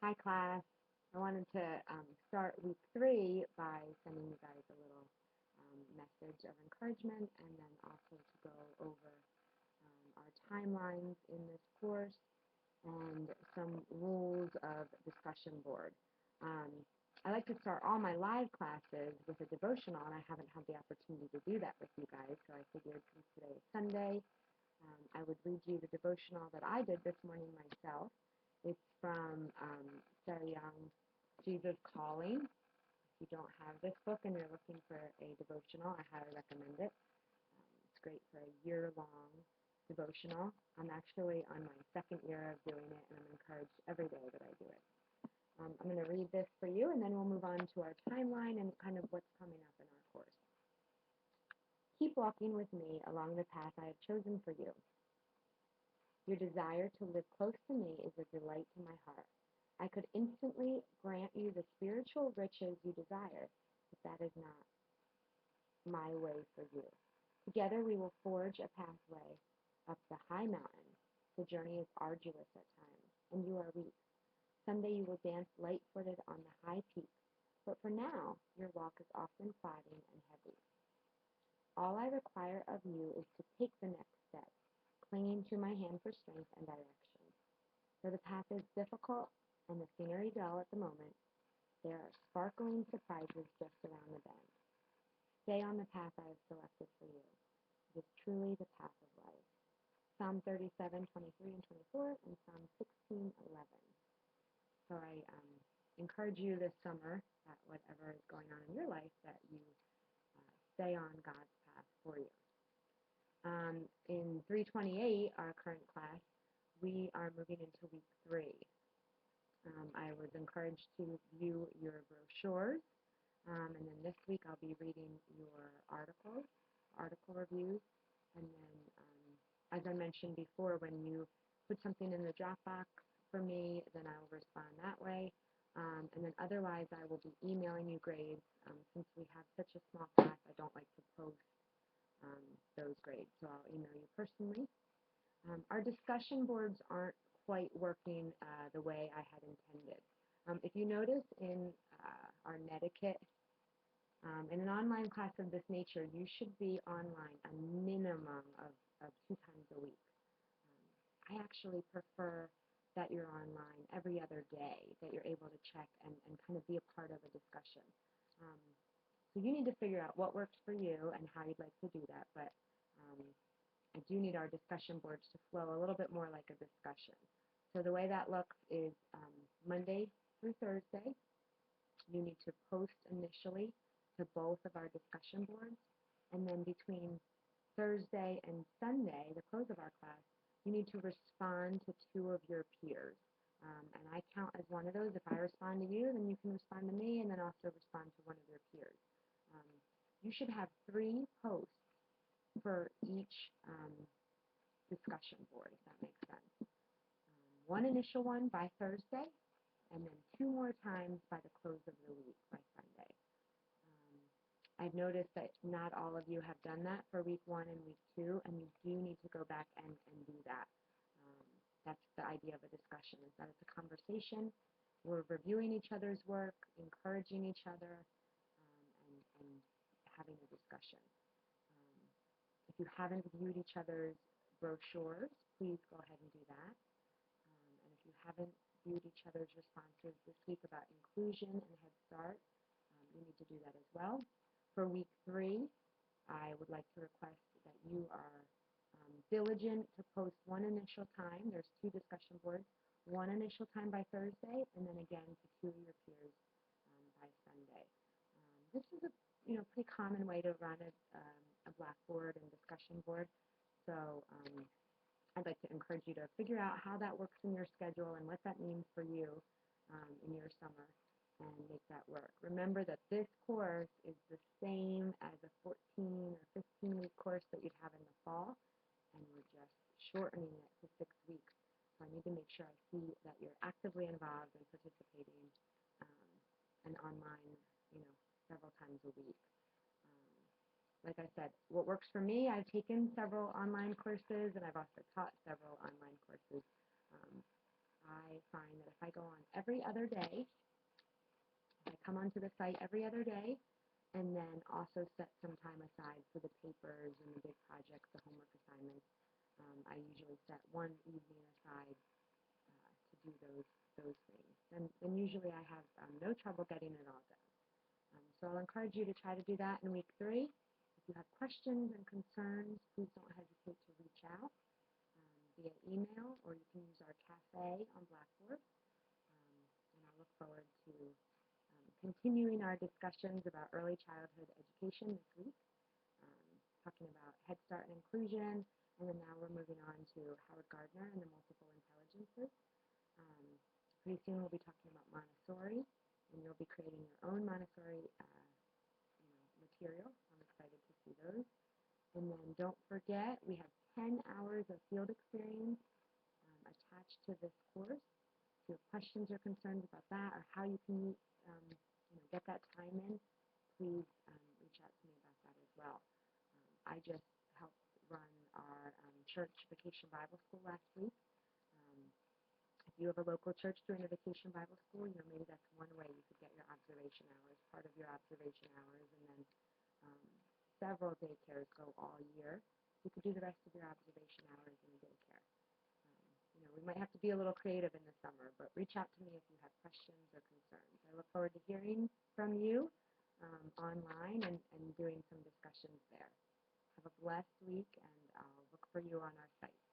Hi, class. I wanted to start week 3 by sending you guys a little message of encouragement and then also to go over our timelines in this course and some rules of discussion board. Um, I like to start all my live classes with a devotional, and I haven't had the opportunity to do that with you guys, so I figured since today is Sunday, I would read you the devotional that I did this morning myself. It's from Sarah Young's Jesus Calling. If you don't have this book and you're looking for a devotional, I highly recommend it. It's great for a year-long devotional. I'm actually on my second year of doing it, and I'm encouraged every day that I do it. I'm going to read this for you, and then we'll move on to our timeline and kind of what's coming up in our course. Keep walking with me along the path I have chosen for you. Your desire to live close to me is a delight to my heart. I could instantly grant you the spiritual riches you desire, but that is not my way for you. Together we will forge a pathway up the high mountain. The journey is arduous at times, and you are weak. Someday you will dance light-footed on the high peak, but for now your walk is often plodding and heavy. All I require of you is to take the next step, clinging to my hand for strength and direction. Though the path is difficult and the scenery dull at the moment, there are sparkling surprises just around the bend. Stay on the path I have selected for you. It is truly the path of life. Psalm 37:23 and 24, and Psalm 16:11. So I encourage you this summer, that whatever is going on in your life, that you stay on God's path for you. In 328, our current class, we are moving into week 3. I was encouraged to view your brochures, and then this week I'll be reading your article reviews, and then, as I mentioned before, when you put something in the Dropbox for me, then I will respond that way, and then otherwise I will be emailing you grades. Since we have such a small class, I don't like to post those grades, so I'll email you personally. Our discussion boards aren't quite working the way I had intended. If you notice in our netiquette, in an online class of this nature, you should be online a minimum of 2 times a week. I actually prefer that you're online every other day, that you're able to check and kind of be a part of a discussion. So you need to figure out what works for you and how you'd like to do that, but I do need our discussion boards to flow a little bit more like a discussion. So the way that looks is Monday through Thursday, you need to post initially to both of our discussion boards, and then between Thursday and Sunday, the close of our class, you need to respond to 2 of your peers. And I count as one of those. If I respond to you, then you can respond to me, and then also respond to one of your peers. You should have 3 posts for each discussion board, if that makes sense. One initial one by Thursday, and then 2 more times by the close of the week, by Sunday. I've noticed that not all of you have done that for week 1 and week 2, and you do need to go back and do that. That's the idea of a discussion, is that it's a conversation. We're reviewing each other's work, encouraging each other, and having a discussion. If you haven't viewed each other's brochures, please go ahead and do that. And if you haven't viewed each other's responses this week about inclusion and Head Start, you need to do that as well. For week 3, I would like to request that you are diligent to post one initial time. There's 2 discussion boards, one initial time by Thursday, and then again to 2 of your peers by Sunday. This is a pretty common way to run a Blackboard and discussion board. So I'd like to encourage you to figure out how that works in your schedule and what that means for you in your summer, and make that work. Remember that this course is the same as a 14 or 15-week course that you'd have in the fall, and we're just shortening it to 6 weeks. So I need to make sure I see that you're actively involved and participating and online, several times a week. Like I said, what works for me, I've taken several online courses, and I've also taught several online courses. I find that if I go on every other day, if I come onto the site every other day, and then also set some time aside for the papers and the big projects, the homework assignments, I usually set one evening aside to do those things. And usually I have no trouble getting it all done. So I'll encourage you to try to do that in week 3. If you have questions and concerns, please don't hesitate to reach out via email, or you can use our cafe on Blackboard. And I look forward to continuing our discussions about early childhood education this week, talking about Head Start and inclusion, and then now we're moving on to Howard Gardner and the multiple intelligences. Um, Pretty soon we'll be talking about Montessori, and you'll be creating your own Montessori material. I'm excited to see those. And then don't forget, we have 10 hours of field experience attached to this course. If you have questions or concerns about that, or how you can get that time in, please reach out to me about that as well. I just helped run our church vacation Bible school last week. If you have a local church doing a vacation Bible school, maybe that's one way you could get your observation hours, part of your observation hours, and then several daycares go all year. You could do the rest of your observation hours in daycare. We might have to be a little creative in the summer, but reach out to me if you have questions or concerns. I look forward to hearing from you online and doing some discussions there. Have a blessed week, and I'll look for you on our site.